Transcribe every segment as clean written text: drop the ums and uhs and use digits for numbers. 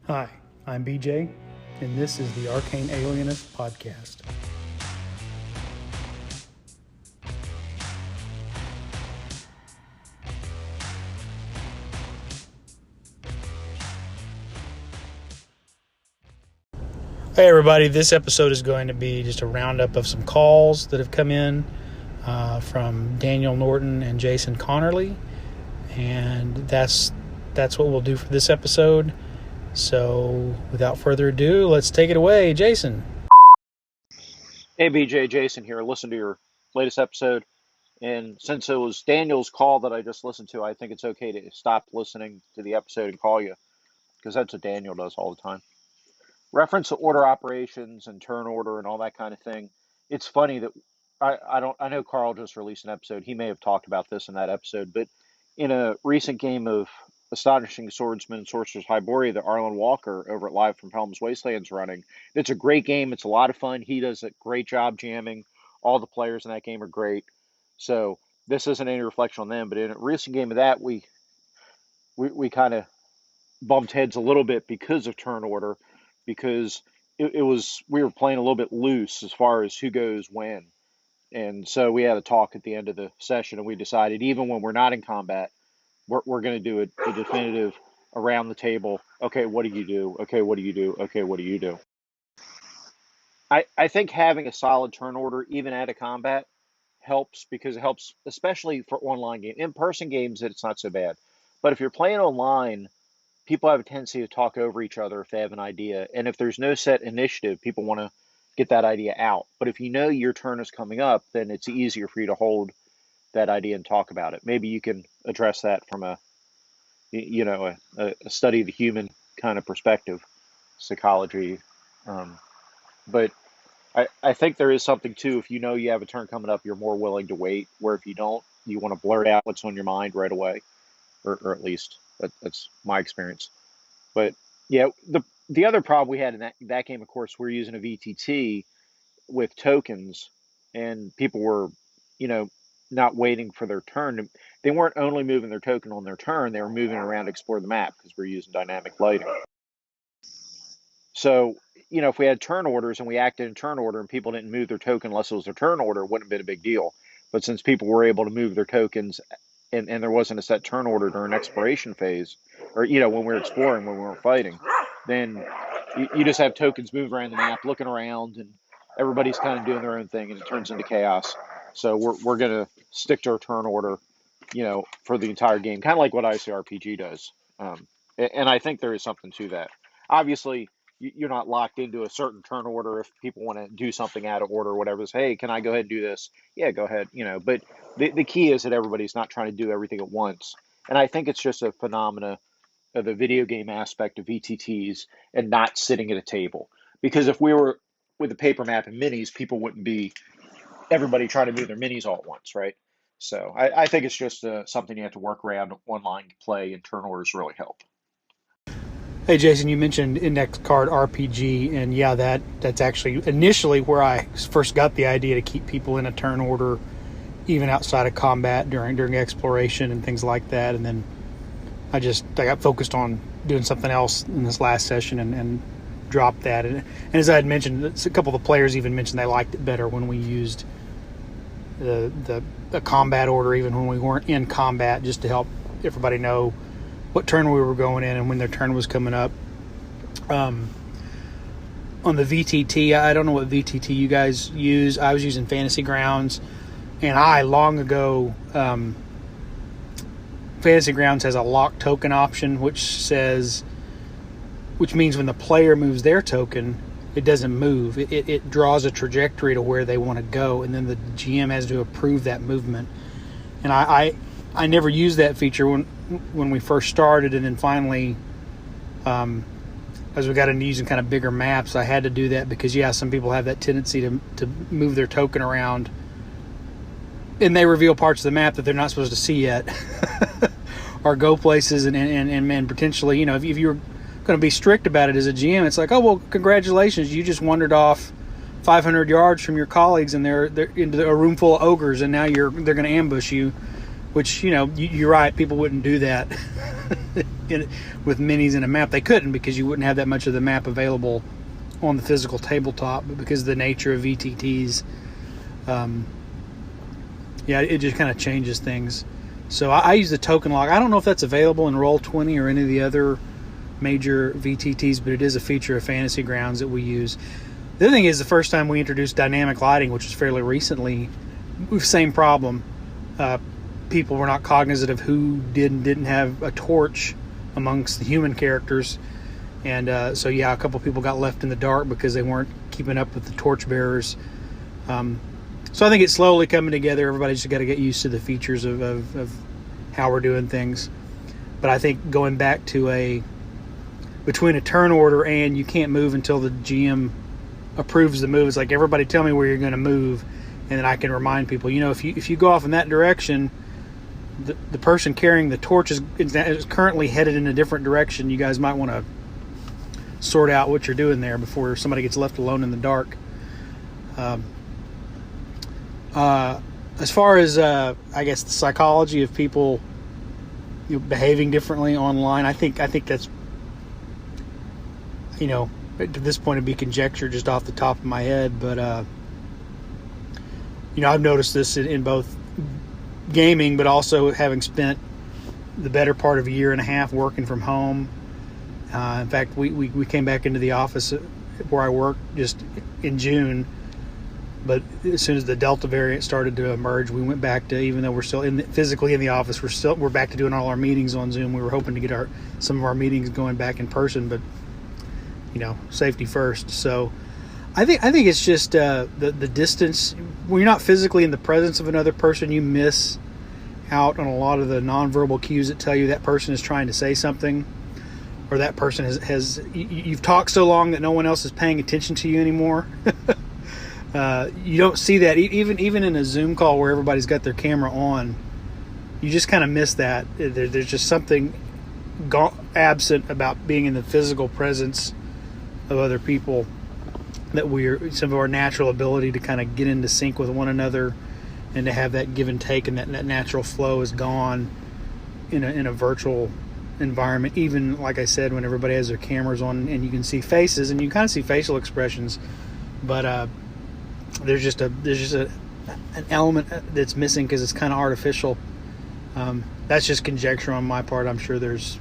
Hi, I'm BJ, and this is the Arcane Alienist Podcast. Hey everybody, this episode is going to be just a roundup of some calls that have come in from Daniel Norton and Jason Connerly, and that's what we'll do for this episode. So without further ado, let's take it away, Jason. Hey BJ, Jason here. Listen to your latest episode, and since it was Daniel's call that I just listened to, I think it's okay to stop listening to the episode and call you, because that's what Daniel does all the time. Reference to order operations and turn order and all that kind of thing. It's funny that I know Carl just released an episode. He may have talked about this in that episode, but in a recent game of Astonishing Swordsman and Sorcerer's Hyboria that Arlen Walker over at Live from Helm's Wasteland's running. It's a great game. It's a lot of fun. He does a great job jamming. All the players in that game are great. So this isn't any reflection on them, but in a recent game of that, we kind of bumped heads a little bit because of turn order, because we were playing a little bit loose as far as who goes when. And so we had a talk at the end of the session, and we decided even when we're not in combat, we're going to do a definitive around the table. Okay, what do you do? Okay, what do you do? Okay, what do you do? I think having a solid turn order, even at a combat, helps, because it helps, especially for online games. In-person games, it's not so bad. But if you're playing online, people have a tendency to talk over each other if they have an idea. And if there's no set initiative, people want to get that idea out. But if you know your turn is coming up, then it's easier for you to hold that idea and talk about it. Maybe you can address that from a study of the human kind of perspective, psychology. But I think there is something too. If you know you have a turn coming up, you're more willing to wait. Where if you don't, you want to blurt out what's on your mind right away, or at least that's my experience. But yeah, the other problem we had in that game, of course, we're using a VTT with tokens, and people were, not waiting for their turn. They weren't only moving their token on their turn, they were moving around to explore the map because we're using dynamic lighting. So, if we had turn orders and we acted in turn order and people didn't move their token unless it was their turn order, it wouldn't have been a big deal. But since people were able to move their tokens and there wasn't a set turn order during exploration phase, or, when we were exploring, when we were fighting, then you just have tokens moving around the map, looking around, and everybody's kind of doing their own thing, and it turns into chaos. So we're going to stick to our turn order, for the entire game, kind of like what ICRPG does. And I think there is something to that. Obviously, you're not locked into a certain turn order. If people want to do something out of order or whatever, say, hey, can I go ahead and do this? Yeah, go ahead. But the key is that everybody's not trying to do everything at once. And I think it's just a phenomena of the video game aspect of VTTs and not sitting at a table. Because if we were with a paper map and minis, people wouldn't be everybody trying to move their minis all at once, right? So I think it's just something you have to work around. Online play and turn orders really help. Hey Jason, you mentioned index card RPG, and yeah, that's actually initially where I first got the idea to keep people in a turn order, even outside of combat during exploration and things like that. And then I got focused on doing something else in this last session and dropped that. And as I had mentioned, a couple of the players even mentioned they liked it better when we used the combat order, even when we weren't in combat, just to help everybody know what turn we were going in and when their turn was coming up. On the VTT, I don't know what VTT you guys use. I was using Fantasy Grounds, and long ago, Fantasy Grounds has a lock token option, which means when the player moves their token, it doesn't move. It draws a trajectory to where they want to go, and then the GM has to approve that movement. And I never used that feature when we first started, and then finally, as we got into using kind of bigger maps, I had to do that because, yeah, some people have that tendency to move their token around, and they reveal parts of the map that they're not supposed to see yet, or go places and potentially, if you're going to be strict about it as a GM, it's like, oh, well, congratulations, you just wandered off 500 yards from your colleagues and they're into a room full of ogres, and now they're going to ambush you. which you're right. People wouldn't do that with minis and a map. They couldn't because you wouldn't have that much of the map available on the physical tabletop. But because of the nature of VTTs, it just kind of changes things. So I use the token log. I don't know if that's available in Roll20 or any of the other major VTTs, but it is a feature of Fantasy Grounds that we use. The other thing is, the first time we introduced dynamic lighting, which was fairly recently, same problem. People were not cognizant of who did and didn't have a torch amongst the human characters. And a couple people got left in the dark because they weren't keeping up with the torch bearers. So I think it's slowly coming together. Everybody's just got to get used to the features of how we're doing things. But I think going back to between a turn order and you can't move until the GM approves the move. It's like, everybody tell me where you're going to move, and then I can remind people, if you go off in that direction, the person carrying the torch is currently headed in a different direction. You guys might want to sort out what you're doing there before somebody gets left alone in the dark. As far as I guess the psychology of people behaving differently online, I think that's at this point it'd be conjecture just off the top of my head, but I've noticed this in both gaming, but also having spent the better part of a year and a half working from home. In fact, we came back into the office where I work just in June, but as soon as the Delta variant started to emerge, we went back to, even though we're still physically in the office, we're back to doing all our meetings on Zoom. We were hoping to get some of our meetings going back in person, but safety first. So I think it's just the distance. When you're not physically in the presence of another person, you miss out on a lot of the nonverbal cues that tell you that person is trying to say something, or that person has you've talked so long that no one else is paying attention to you anymore. You don't see that even in a Zoom call where everybody's got their camera on. You just kind of miss that. There's just something absent about being in the physical presence of other people, that some of our natural ability to kind of get into sync with one another and to have that give and take, and that natural flow is gone in a virtual environment. Even, like I said, when everybody has their cameras on and you can see faces and you kind of see facial expressions, but there's just an element that's missing because it's kind of artificial. That's just conjecture on my part. I'm sure there's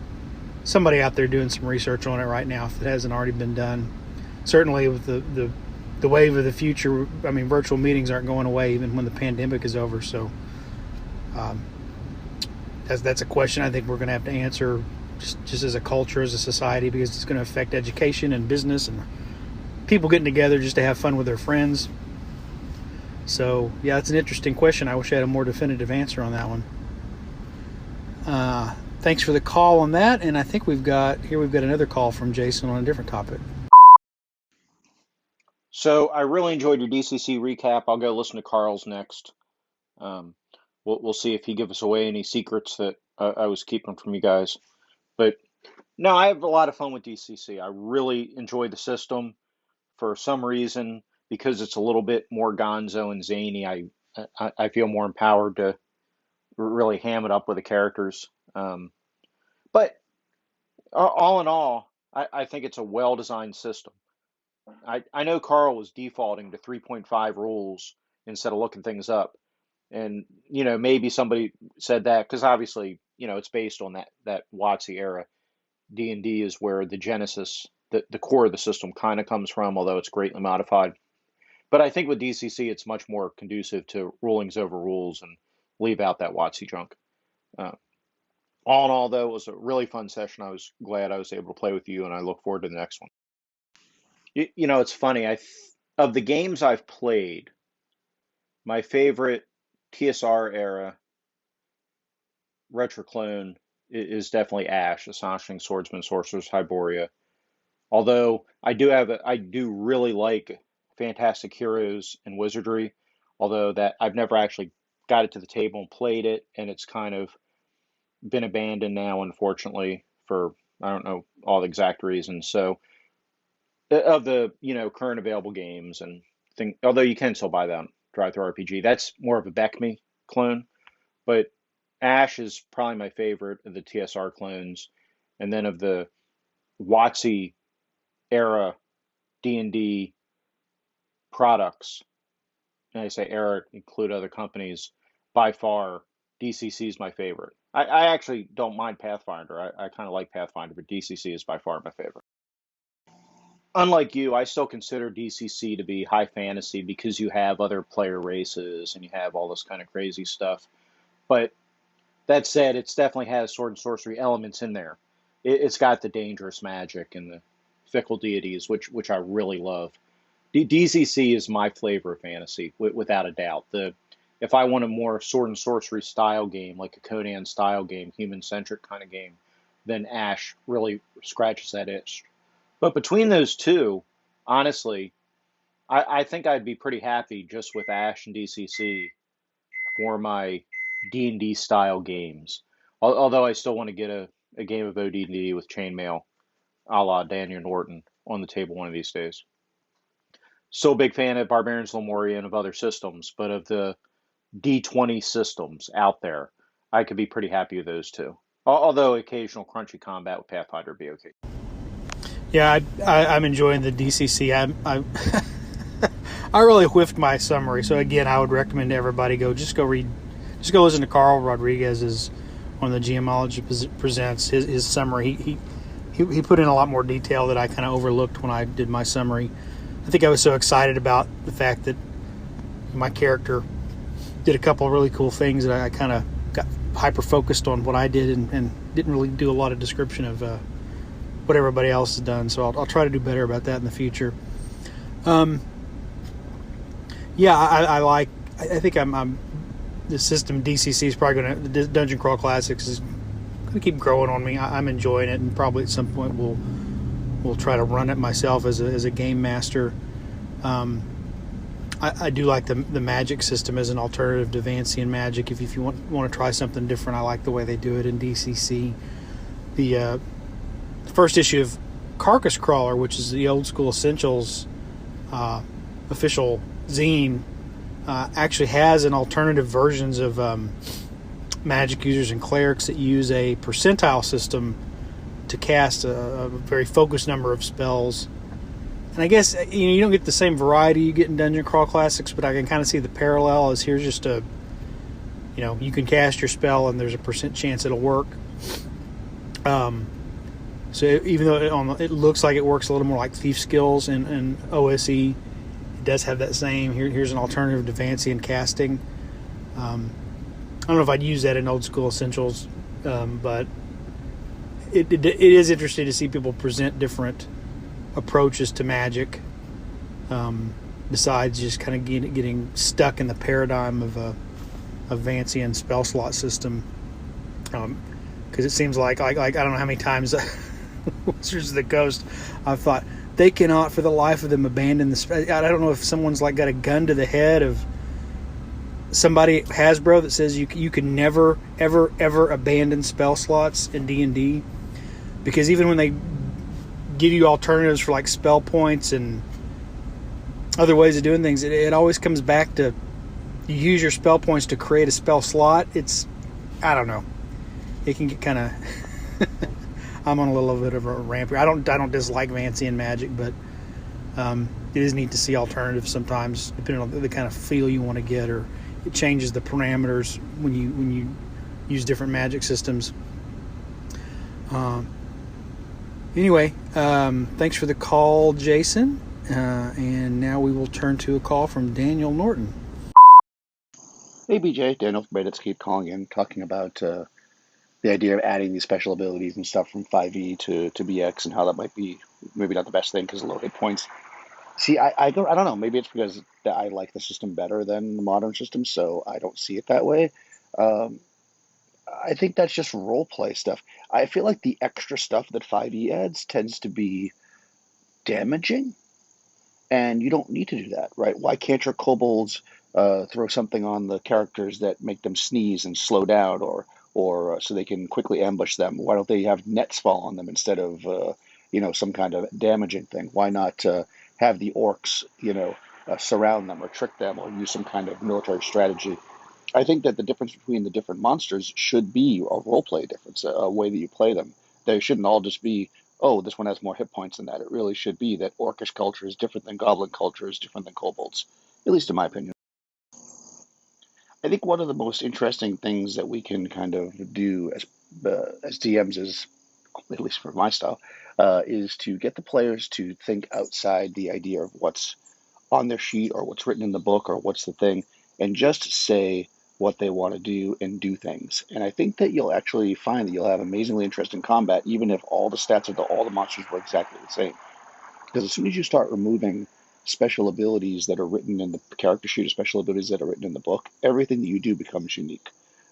somebody out there doing some research on it right now if it hasn't already been done. Certainly with the wave of the future, I mean, virtual meetings aren't going away even when the pandemic is over. So that's a question I think we're going to have to answer just as a culture, as a society, because it's going to affect education and business and people getting together just to have fun with their friends. So yeah, it's an interesting question. I wish I had a more definitive answer on that one. Thanks for the call on that, and I think we've got another call from Jason on a different topic. So I really enjoyed your DCC recap. I'll go listen to Carl's next. Um, we'll see if he gives us away any secrets that I was keeping from you guys. But no, I have a lot of fun with DCC. I really enjoy the system. For some reason, because it's a little bit more gonzo and zany, I feel more empowered to really ham it up with the characters. But all in all, I think it's a well-designed system. I know Carl was defaulting to 3.5 rules instead of looking things up. And, maybe somebody said that because obviously, it's based on that WotC era. D&D is where the genesis, the core of the system kind of comes from, although it's greatly modified. But I think with DCC, it's much more conducive to rulings over rules and leave out that WotC junk. Uh, all in all, though, it was a really fun session. I was glad I was able to play with you, and I look forward to the next one. It's funny. Of the games I've played, my favorite TSR era retroclone is definitely Ash, Astonishing Swordsman, Sorcerer's Hyboria. Although I do really like Fantastic Heroes and Wizardry, although that I've never actually got it to the table and played it, and it's kind of been abandoned now, unfortunately, for I don't know all the exact reasons. So of the current available games and although you can still buy that on Drive Through RPG, that's more of a Beck Me clone. But Ash is probably my favorite of the TSR clones, and then of the WotC era D&D products, and I say era include other companies, by far DCC is my favorite. I actually don't mind Pathfinder. I kind of like Pathfinder, but DCC is by far my favorite. Unlike you, I still consider DCC to be high fantasy because you have other player races and you have all this kind of crazy stuff. But that said, it's definitely has sword and sorcery elements in there. It's got the dangerous magic and the fickle deities, which I really love. DCC is my flavor of fantasy, without a doubt. The If I want a more sword and sorcery style game, like a Conan style game, human centric kind of game, then Ash really scratches that itch. But between those two, honestly, I think I'd be pretty happy just with Ash and DCC for my D&D style games. Although I still want to get a game of OD&D with chainmail, a la Daniel Norton, on the table one of these days. Still a big fan of Barbarians Lemuria and of other systems, but of the D20 systems out there, I could be pretty happy with those two. Although occasional crunchy combat with Pathfinder would be okay. Yeah, I'm enjoying the DCC. I really whiffed my summary, so again, I would recommend everybody go listen to Carl Rodriguez's on the GMology presents his summary. He put in a lot more detail that I kind of overlooked when I did my summary. I think I was so excited about the fact that my character did a couple of really cool things that I kind of got hyper focused on what I did and didn't really do a lot of description of what everybody else has done. So I'll try to do better about that in the future. Yeah, I think I'm the system DCC is probably going to, the Dungeon Crawl Classics is going to keep growing on me. I'm enjoying it, and probably at some point we'll try to run it myself as a game master. I do like the magic system as an alternative to Vancian magic. If you want to try something different, I like the way they do it in DCC. The first issue of Carcass Crawler, which is the Old School Essentials official zine, actually has an alternative versions of magic users and clerics that use a percentile system to cast a very focused number of spells. And I guess you don't get the same variety you get in Dungeon Crawl Classics, but I can kind of see the parallel as here's just you can cast your spell and there's a % chance it'll work. So even though it looks like it works a little more like Thief Skills and OSE, it does have that same. Here's an alternative to Vancian casting. I don't know if I'd use that in Old School Essentials, but it is interesting to see people present different approaches to magic, besides just kind of getting stuck in the paradigm of a Vancian spell slot system. Because it seems like I don't know how many times Wizards of the Coast I've thought they cannot for the life of them abandon the spell. I don't know if someone's like got a gun to the head of somebody, Hasbro, that says you can never ever ever abandon spell slots in D&D, because even when they give you alternatives for like spell points and other ways of doing things, it always comes back to you use your spell points to create a spell slot. I don't know, it can get kind of I'm on a little bit of a ramp here. I don't dislike Vancian magic, but it is neat to see alternatives sometimes, depending on the kind of feel you want to get, or it changes the parameters when you use different magic systems. Anyway, thanks for the call, Jason. And now we will turn to a call from Daniel Norton. Hey BJ, Daniel from Bandit, keep calling in, talking about the idea of adding these special abilities and stuff from 5e to BX, and how that might be maybe not the best thing because of low hit points. See, I don't know, maybe it's because that I like the system better than the modern system, so I don't see it that way. Um, I think that's just role play stuff. I feel like the extra stuff that 5e adds tends to be damaging, and you don't need to do that, right? Why can't your kobolds throw something on the characters that make them sneeze and slow down, or so they can quickly ambush them? Why don't they have nets fall on them instead of some kind of damaging thing? Why not have the orcs surround them or trick them or use some kind of military strategy? I think that the difference between the different monsters should be a role play difference, a way that you play them. They shouldn't all just be, oh, this one has more hit points than that. It really should be that orcish culture is different than goblin culture is different than kobolds, at least in my opinion. I think one of the most interesting things that we can kind of do as DMs is, at least for my style, is to get the players to think outside the idea of what's on their sheet or what's written in the book or what's the thing, and just say what they want to do and do things. And I think that you'll actually find that you'll have amazingly interesting combat, even if all the stats of all the monsters were exactly the same. Because as soon as you start removing special abilities that are written in the character sheet or special abilities that are written in the book, everything that you do becomes unique.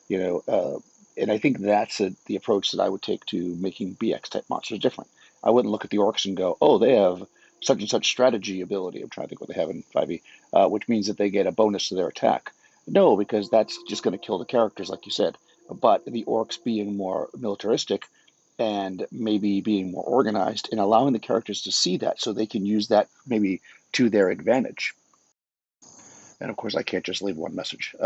You know, and I think that's the approach that I would take to making BX type monsters different. I wouldn't look at the orcs and go, oh, they have such and such strategy ability. I'm trying to think what they have in 5e, which means that they get a bonus to their attack. No, because that's just going to kill the characters, like you said. But the orcs being more militaristic and maybe being more organized and allowing the characters to see that so they can use that maybe to their advantage. And of course, I can't just leave one message.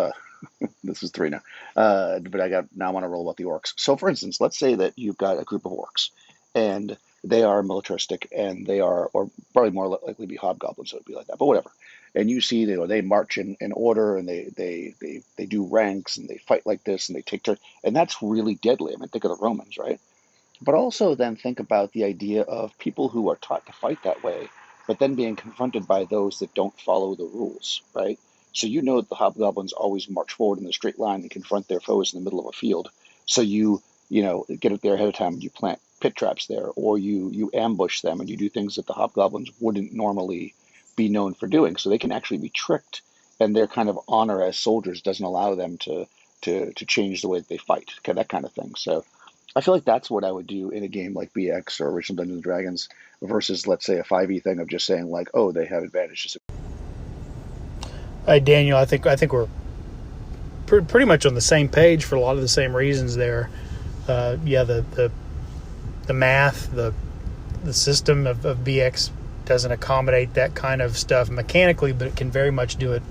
This is 3 now. But now I want to roll about the orcs. So, for instance, let's say that you've got a group of orcs, and they are militaristic, and they are, or probably more likely be hobgoblins, so it'd be like that. But whatever. And you see, they march in order, and they do ranks, and they fight like this, and they take turns, and that's really deadly. I mean, think of the Romans, right? But also then think about the idea of people who are taught to fight that way, but then being confronted by those that don't follow the rules, right? So you know that the hobgoblins always march forward in a straight line and confront their foes in the middle of a field. So you get up there ahead of time and you plant pit traps there, or you ambush them and you do things that the hobgoblins wouldn't normally be known for doing. So they can actually be tricked, and their kind of honor as soldiers doesn't allow them to change the way that they fight, okay, that kind of thing. So I feel like that's what I would do in a game like BX or Original Dungeons and Dragons versus, let's say, a 5e thing of just saying like, oh, they have advantages. Daniel, I think we're pretty much on the same page for a lot of the same reasons there. Yeah, the math, the system of BX doesn't accommodate that kind of stuff mechanically, but it can very much do it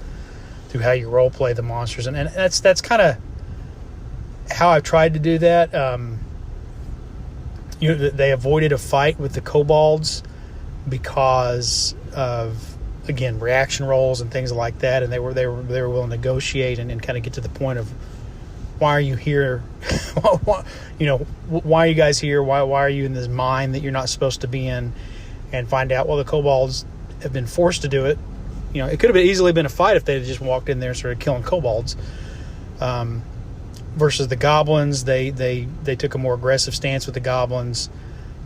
through how you role play the monsters, and that's kind of how I've tried to do that. They avoided a fight with the kobolds because of, again, reaction rolls and things like that, and they were willing to negotiate and kind of get to the point of, why are you here? Why are you guys here? Why are you in this mine that you're not supposed to be in? And find out, well, the kobolds have been forced to do it. It could have easily been a fight if they had just walked in there and started killing kobolds. Versus the goblins, they took a more aggressive stance with the goblins,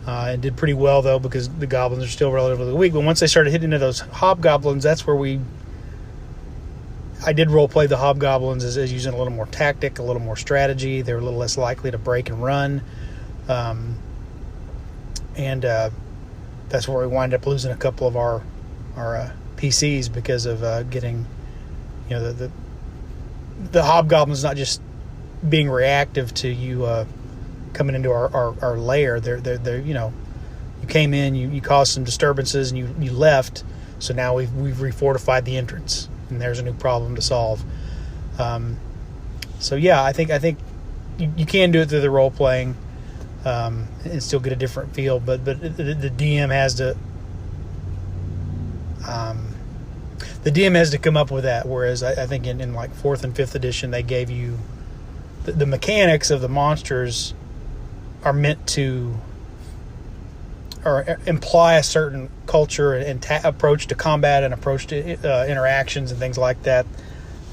and did pretty well, though, because the goblins are still relatively weak. But once they started hitting into those hobgoblins, that's where I did role play the hobgoblins as using a little more tactic, a little more strategy. They were a little less likely to break and run, and that's where we wind up losing a couple of our PCs because of getting, the hobgoblins not just being reactive to you coming into our lair. They're you came in, you caused some disturbances, and you left. So now we've refortified the entrance, and there's a new problem to solve. So yeah, I think you can do it through the role playing, and still get a different feel. But the DM has to. The DM has to come up with that, whereas I think in like 4th and 5th edition they gave you the mechanics of the monsters are meant to or imply a certain culture and approach to combat and approach to interactions and things like that.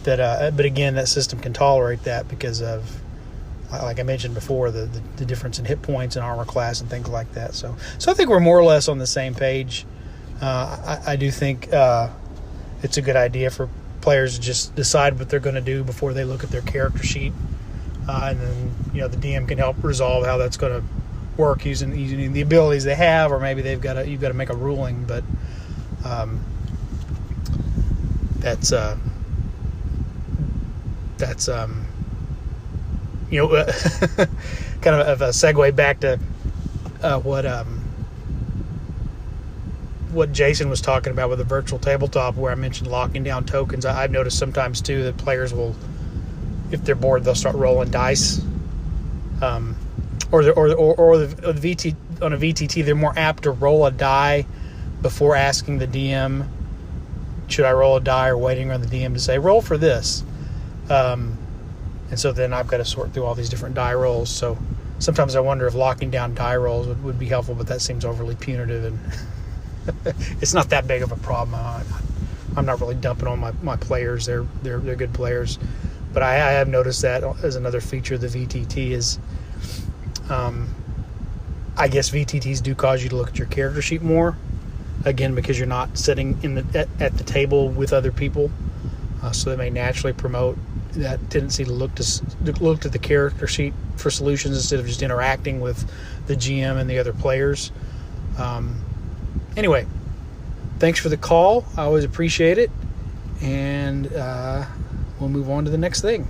But again, that system can tolerate that because of, like I mentioned before, the difference in hit points and armor class and things like that. So I think we're more or less on the same page. I do think it's a good idea for players to just decide what they're going to do before they look at their character sheet, and then the DM can help resolve how that's going to work using the abilities they have, or maybe you've got to make a ruling. But that's kind of a segue back to what Jason was talking about with the virtual tabletop, where I mentioned locking down tokens. I've noticed sometimes too that players will if they're bored, they'll start rolling dice. Or the VT on a VTT, they're more apt to roll a die before asking the DM, should I roll a die, or waiting on the DM to say, roll for this. And so then I've got to sort through all these different die rolls. So sometimes I wonder if locking down die rolls would be helpful, but that seems overly punitive, and it's not that big of a problem. I'm not really dumping on my players. They're good players. But I have noticed that as another feature of the VTT is, I guess VTTs do cause you to look at your character sheet more. Again, because you're not sitting at the table with other people, so they may naturally promote that tendency to look to the character sheet for solutions instead of just interacting with the GM and the other players. Anyway, thanks for the call. I always appreciate it, and we'll move on to the next thing.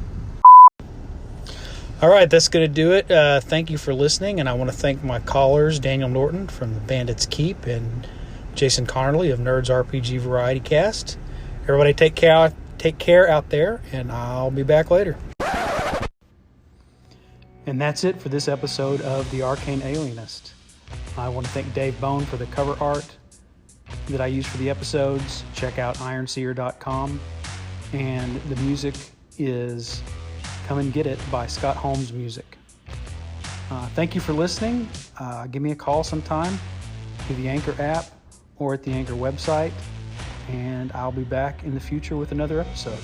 All right, that's going to do it. Thank you for listening, and I want to thank my callers, Daniel Norton from the Bandit's Keep and Jason Connerly of Nerds RPG Variety Cast. Everybody take care out there, and I'll be back later. And that's it for this episode of The Arcane Alienist. I want to thank Dave Bone for the cover art that I use for the episodes. Check out ironseer.com. And the music is Come and Get It by Scott Holmes Music. Thank you for listening. Give me a call sometime through the Anchor app or at the Anchor website, and I'll be back in the future with another episode.